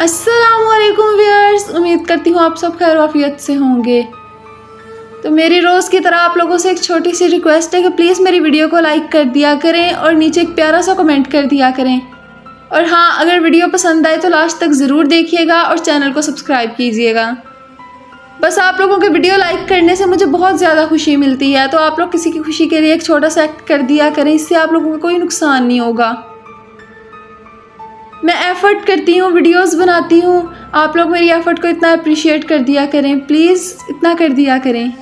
अस्सलामुअलैकुम व्यूअर्स, उम्मीद करती हूँ आप सब खैर वाफियत से होंगे। तो मेरी रोज़ की तरह आप लोगों से एक छोटी सी रिक्वेस्ट है कि प्लीज़ मेरी वीडियो को लाइक कर दिया करें और नीचे एक प्यारा सा कमेंट कर दिया करें। और हाँ, अगर वीडियो पसंद आए तो लास्ट तक ज़रूर देखिएगा और चैनल को सब्सक्राइब कीजिएगा। बस आप लोगों के वीडियो लाइक करने से मुझे बहुत ज़्यादा खुशी मिलती है, तो आप लोग किसी की खुशी के लिए एक छोटा सा एक्ट कर दिया करें, इससे आप लोगों को कोई नुकसान नहीं होगा। मैं एफ़र्ट करती हूँ, वीडियोस बनाती हूँ, आप लोग मेरी एफ़र्ट को इतना अप्रिशिएट कर दिया करें, प्लीज़ इतना कर दिया करें।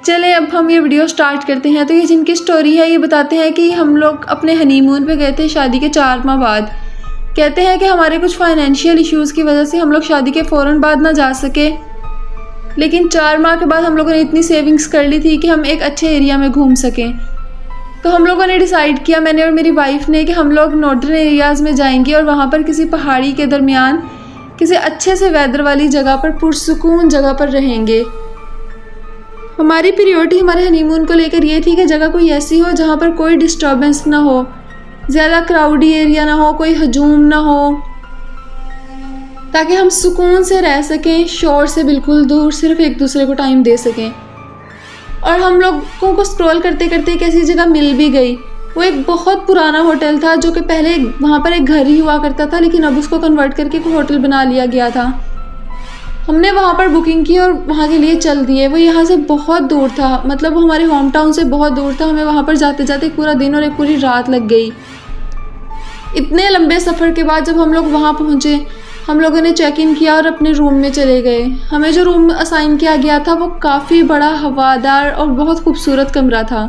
चलें अब हम ये वीडियो स्टार्ट करते हैं। तो ये जिनकी स्टोरी है ये बताते हैं कि हम लोग अपने हनीमून पे गए थे शादी के 4 माह बाद। कहते हैं कि हमारे कुछ फाइनेंशियल इश्यूज़ की वजह से हम लोग शादी के फ़ौरन बाद ना जा सके, लेकिन 4 माह के बाद हम लोगों ने इतनी सेविंग्स कर ली थी कि हम एक अच्छे एरिया में घूम सकें। तो हम लोगों ने डिसाइड किया, मैंने और मेरी वाइफ ने, कि हम लोग नॉर्दर्न एरियाज़ में जाएंगे और वहाँ पर किसी पहाड़ी के दरमियान किसी अच्छे से वेदर वाली जगह पर, पुरसुकून जगह पर रहेंगे। हमारी प्रायोरिटी हमारे हनीमून को लेकर ये थी कि जगह कोई ऐसी हो जहाँ पर कोई डिस्टर्बेंस ना हो, ज़्यादा क्राउडी एरिया ना हो, कोई हजूम ना हो, ताकि हम सुकून से रह सकें, शोर से बिल्कुल दूर, सिर्फ एक दूसरे को टाइम दे सकें। और हम लोगों को स्क्रॉल करते करते एक ऐसी जगह मिल भी गई। वो एक बहुत पुराना होटल था जो कि पहले वहाँ पर एक घर ही हुआ करता था, लेकिन अब उसको कन्वर्ट करके एक होटल बना लिया गया था। हमने वहाँ पर बुकिंग की और वहाँ के लिए चल दिए। वो यहाँ से बहुत दूर था, मतलब वो हमारे होम टाउन से बहुत दूर था। हमें वहाँ पर जाते जाते पूरा दिन और एक पूरी रात लग गई। इतने लंबे सफ़र के बाद जब हम लोग वहाँ पहुँचे, हम लोगों ने चेक इन किया और अपने रूम में चले गए। हमें जो रूम असाइन किया गया था वो काफ़ी बड़ा, हवादार और बहुत खूबसूरत कमरा था।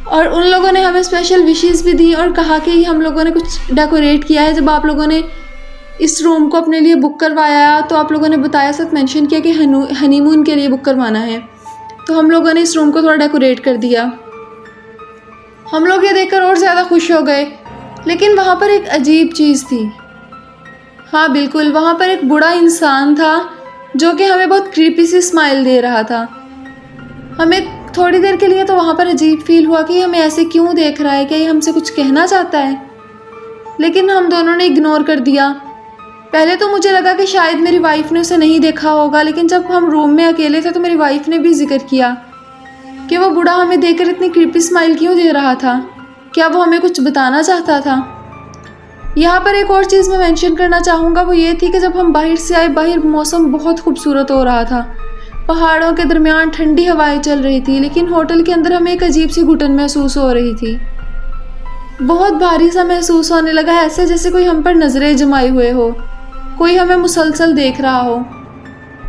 और उन लोगों ने हमें स्पेशल विशेस भी दी और कहा कि हम लोगों ने कुछ डेकोरेट किया है। जब आप लोगों ने इस रूम को अपने लिए बुक करवाया तो आप लोगों ने बताया, साथ मेंशन किया कि हनीमून के लिए बुक करवाना है। तो हम लोगों ने इस रूम को थोड़ा डेकोरेट कर दिया। हम लोग ये देखकर और ज़्यादा खुश हो गए। लेकिन वहाँ पर एक अजीब चीज़ थी। हाँ बिल्कुल, वहाँ पर एक बूढ़ा इंसान था जो कि हमें बहुत क्रीपी सी स्माइल दे रहा था। हमें थोड़ी देर के लिए तो वहाँ पर अजीब फील हुआ कि हमें ऐसे क्यों देख रहा है, क्या ये हमसे कुछ कहना चाहता है। लेकिन हम दोनों ने इग्नोर कर दिया। पहले तो मुझे लगा कि शायद मेरी वाइफ ने उसे नहीं देखा होगा, लेकिन जब हम रूम में अकेले थे तो मेरी वाइफ ने भी जिक्र किया कि वो बूढ़ा हमें देखकर इतनी क्रीपी स्माइल क्यों दे रहा था। क्या वो हमें कुछ बताना चाहता था? यहाँ पर एक और चीज़ मैं मेंशन करना चाहूँगा, वो ये थी कि जब हम बाहर से आए, बाहर मौसम बहुत खूबसूरत हो रहा था। पहाड़ों के दरमियान ठंडी हवाएं चल रही थी, लेकिन होटल के अंदर हमें एक अजीब सी घुटन महसूस हो रही थी। बहुत भारी सा महसूस होने लगा, ऐसे जैसे कोई हम पर नज़रें जमाए हुए हो, कोई हमें मुसलसल देख रहा हो।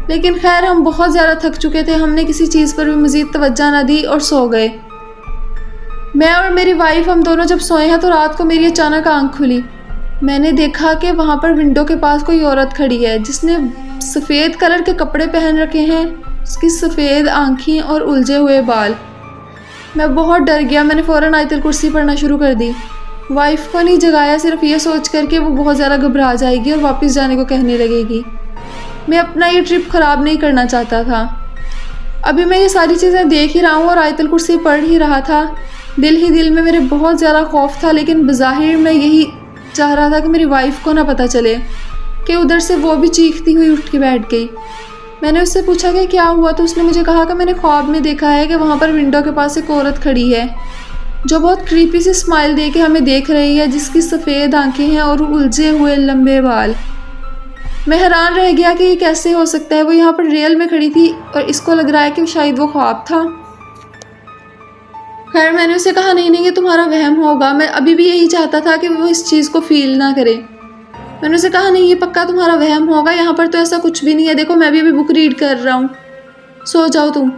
लेकिन खैर, हम बहुत ज़्यादा थक चुके थे, हमने किसी चीज़ पर भी मज़ीद तवज्जो न दी और सो गए। मैं और मेरी वाइफ, हम दोनों जब सोए हैं तो रात को मेरी अचानक आँख खुली। मैंने देखा कि वहाँ पर विंडो के पास कोई औरत खड़ी है जिसने सफ़ेद कलर के कपड़े पहन रखे हैं, उसकी सफ़ेद आँखें और उलझे हुए बाल। मैं बहुत डर गया। मैंने फ़ौरन आयतुल कुर्सी पढ़ना शुरू कर दी। वाइफ को नहीं जगाया, सिर्फ ये सोच कर के वो बहुत ज़्यादा घबरा जाएगी और वापस जाने को कहने लगेगी। मैं अपना ये ट्रिप ख़राब नहीं करना चाहता था। अभी मैं ये सारी चीज़ें देख ही रहा हूँ और आयतुल कुर्सी पढ़ ही रहा था। दिल ही दिल में मेरे बहुत ज़्यादा खौफ था, लेकिन बज़ाहिर मैं यही चाह रहा था कि मेरी वाइफ को ना पता चले कि उधर से वो भी चीखती हुई उठ के बैठ गई। मैंने उससे पूछा कि क्या हुआ, तो उसने मुझे कहा कि मैंने ख्वाब में देखा है कि वहाँ पर विंडो के पास एक औरत खड़ी है जो बहुत क्रीपी सी स्माइल दे के हमें देख रही है, जिसकी सफ़ेद आंखें हैं और उलझे हुए लंबे बाल। मैं हैरान रह गया कि ये कैसे हो सकता है। वो यहाँ पर रियल में खड़ी थी और इसको लग रहा है कि शायद वो ख्वाब था। खैर, मैंने उसे कहा नहीं ये तुम्हारा वहम होगा। मैं अभी भी यही चाहता था कि वो इस चीज़ को फील ना करे। मैंने उसे कहा नहीं, ये पक्का तुम्हारा वहम होगा, यहाँ पर तो ऐसा कुछ भी नहीं है। देखो, मैं भी अभी बुक रीड कर रहा हूँ, सो जाओ तुम।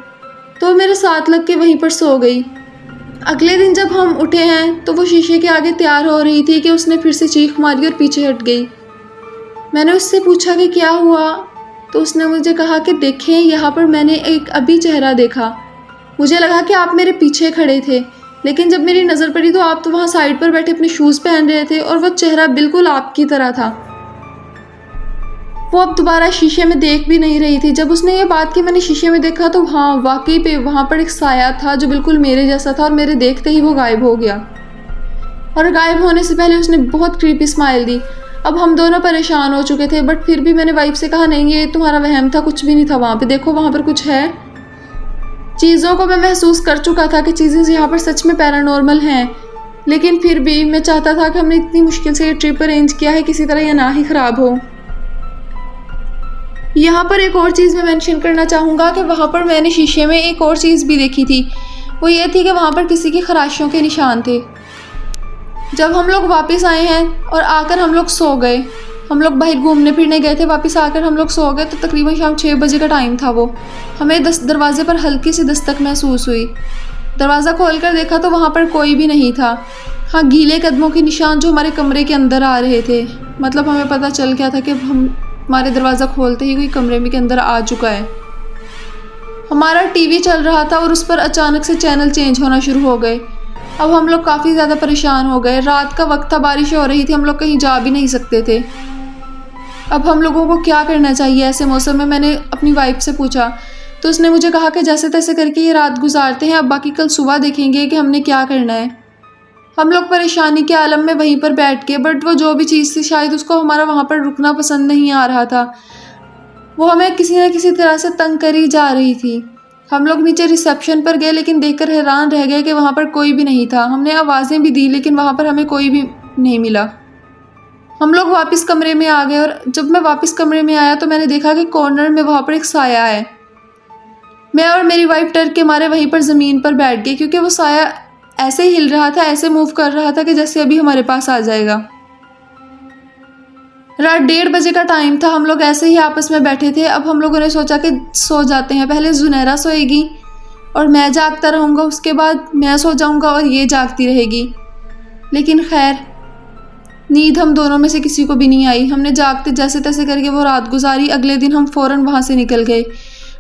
तो मेरे साथ लग के वहीं पर सो गई। अगले दिन जब हम उठे हैं तो वो शीशे के आगे तैयार हो रही थी कि उसने फिर से चीख मारी और पीछे हट गई। मैंने उससे पूछा कि क्या हुआ, तो उसने मुझे कहा कि देखें, यहाँ पर मैंने एक अभी चेहरा देखा। मुझे लगा कि आप मेरे पीछे खड़े थे, लेकिन जब मेरी नज़र पड़ी तो आप तो वहाँ साइड पर बैठे अपने शूज़ पहन रहे थे और वो चेहरा बिल्कुल आपकी तरह था। वो अब दोबारा शीशे में देख भी नहीं रही थी। जब उसने ये बात की, मैंने शीशे में देखा तो हाँ, वाकई पे वहाँ पर एक साया था जो बिल्कुल मेरे जैसा था और मेरे देखते ही वो गायब हो गया। और गायब होने से पहले उसने बहुत क्रीपी स्माइल दी। अब हम दोनों परेशान हो चुके थे, बट फिर भी मैंने वाइफ से कहा नहीं ये तुम्हारा वहम था, कुछ भी नहीं था वहाँ पे, देखो वहाँ पर कुछ है। चीज़ों को मैं महसूस कर चुका था कि चीज़ें यहाँ पर सच में पैरानॉर्मल हैं, लेकिन फिर भी मैं चाहता था कि हमने इतनी मुश्किल से ये ट्रिप अरेंज किया है, किसी तरह यह ना ही ख़राब हो। यहाँ पर एक और चीज़ मैं मेंशन करना चाहूँगा कि वहाँ पर मैंने शीशे में एक और चीज़ भी देखी थी। वो ये थी कि वहाँ पर किसी की खराशियों के निशान थे। जब हम लोग वापस आए हैं और आकर हम लोग सो गए, हम लोग बाहर घूमने फिरने गए थे, वापस आकर हम लोग सो गए तो तकरीबन शाम 6 बजे का टाइम था। वो हमें दरवाजे पर हल्की सी दस्तक महसूस हुई। दरवाज़ा खोलकर देखा तो वहाँ पर कोई भी नहीं था। हाँ, गीले कदमों के निशान जो हमारे कमरे के अंदर आ रहे थे। मतलब हमें पता चल गया था कि हमारे दरवाज़ा खोलते ही कोई कमरे में के अंदर आ चुका है। हमारा टीवी चल रहा था और उस पर अचानक से चैनल चेंज होना शुरू हो गए। अब हम लोग काफ़ी ज़्यादा परेशान हो गए। रात का वक्त था, बारिश हो रही थी, हम लोग कहीं जा भी नहीं सकते थे। अब हम लोगों को क्या करना चाहिए ऐसे मौसम में, मैंने अपनी वाइफ से पूछा तो उसने मुझे कहा कि जैसे तैसे करके ये रात गुजारते हैं, अब बाकी कल सुबह देखेंगे कि हमने क्या करना है। हम लोग परेशानी के आलम में वहीं पर बैठ के, बट वो जो भी चीज़ थी शायद उसको हमारा वहाँ पर रुकना पसंद नहीं आ रहा था। वो हमें किसी न किसी तरह से तंग करी जा रही थी। हम लोग नीचे रिसेप्शन पर गए लेकिन देखकर हैरान रह गए कि वहाँ पर कोई भी नहीं था। हमने आवाज़ें भी दी लेकिन वहाँ पर हमें कोई भी नहीं मिला। हम लोग वापस कमरे में आ गए और जब मैं वापस कमरे में आया तो मैंने देखा कि कॉर्नर में वहाँ पर एक साया है। मैं और मेरी वाइफ डर के मारे वहीं पर ज़मीन पर बैठ गए क्योंकि वो साया ऐसे हिल रहा था, ऐसे मूव कर रहा था कि जैसे अभी हमारे पास आ जाएगा। रात 1:30 बजे का टाइम था। हम लोग ऐसे ही आपस में बैठे थे। अब हम लोगों ने सोचा कि सो जाते हैं, पहले जुनैरा सोएगी और मैं जागता रहूँगा, उसके बाद मैं सो जाऊँगा और ये जागती रहेगी। लेकिन खैर नींद हम दोनों में से किसी को भी नहीं आई। हमने जागते जैसे तैसे करके वो रात गुजारी। अगले दिन हम फ़ौरन वहाँ से निकल गए।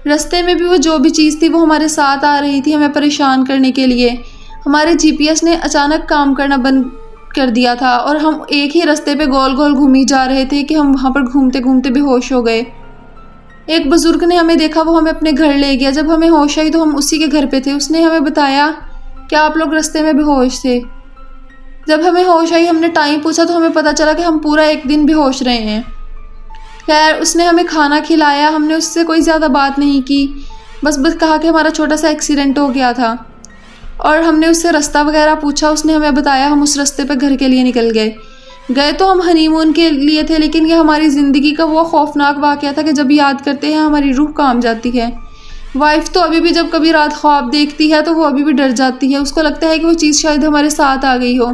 रास्ते में भी वो जो भी चीज़ थी वो हमारे साथ आ रही थी हमें परेशान करने के लिए। हमारे जीपीएस ने अचानक काम करना बंद कर दिया था और हम एक ही रास्ते पे गोल गोल घूमी जा रहे थे कि हम वहाँ पर घूमते घूमते बेहोश हो गए। एक बुज़ुर्ग ने हमें देखा, वो हमें अपने घर ले गया। जब हमें होश आई तो हम उसी के घर पे थे। उसने हमें बताया कि आप लोग रास्ते में बेहोश थे। जब हमें होश आई, हमने टाइम पूछा तो हमें पता चला कि हम पूरा एक दिन बेहोश रहे हैं। खैर उसने हमें खाना खिलाया। हमने उससे कोई ज़्यादा बात नहीं की, बस कहा कि हमारा छोटा सा एक्सीडेंट हो गया था और हमने उससे रास्ता वगैरह पूछा। उसने हमें बताया। हम उस रास्ते पे घर के लिए निकल गए तो हम हनीमून के लिए थे, लेकिन ये हमारी ज़िंदगी का वो खौफनाक वाक़या था कि जब याद करते हैं हमारी रूह कांप जाती है। वाइफ तो अभी भी जब कभी रात ख्वाब देखती है तो वो अभी भी डर जाती है। उसको लगता है कि वो चीज़ शायद हमारे साथ आ गई हो,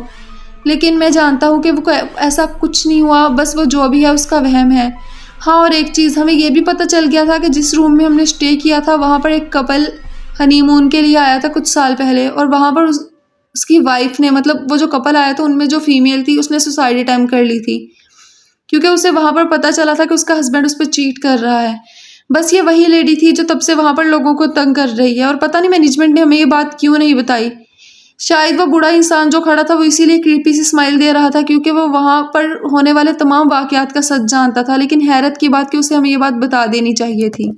लेकिन मैं जानता हूँ कि वो ऐसा कुछ नहीं हुआ, बस वो जो भी है उसका वहम है। हाँ, और एक चीज़ हमें ये भी पता चल गया था कि जिस रूम में हमने स्टे किया था वहाँ पर एक कपल हनीमून के लिए आया था कुछ साल पहले, और वहाँ पर उसकी वाइफ ने, मतलब वो जो कपल आया था उनमें जो फीमेल थी उसने सुसाइड अटेम्प्ट कर ली थी क्योंकि उसे वहाँ पर पता चला था कि उसका हस्बैंड उस पर चीट कर रहा है। बस ये वही लेडी थी जो तब से वहाँ पर लोगों को तंग कर रही है और पता नहीं मैनेजमेंट ने हमें ये बात क्यों नहीं बताई। शायद वो बूढ़ा इंसान जो खड़ा था वो इसीलिए क्रीपी सी स्माइल दे रहा था क्योंकि वो वहाँ पर होने वाले तमाम वाक़यात का सच जानता था, लेकिन हैरत की बात कि उसे हमें ये बात बता देनी चाहिए थी।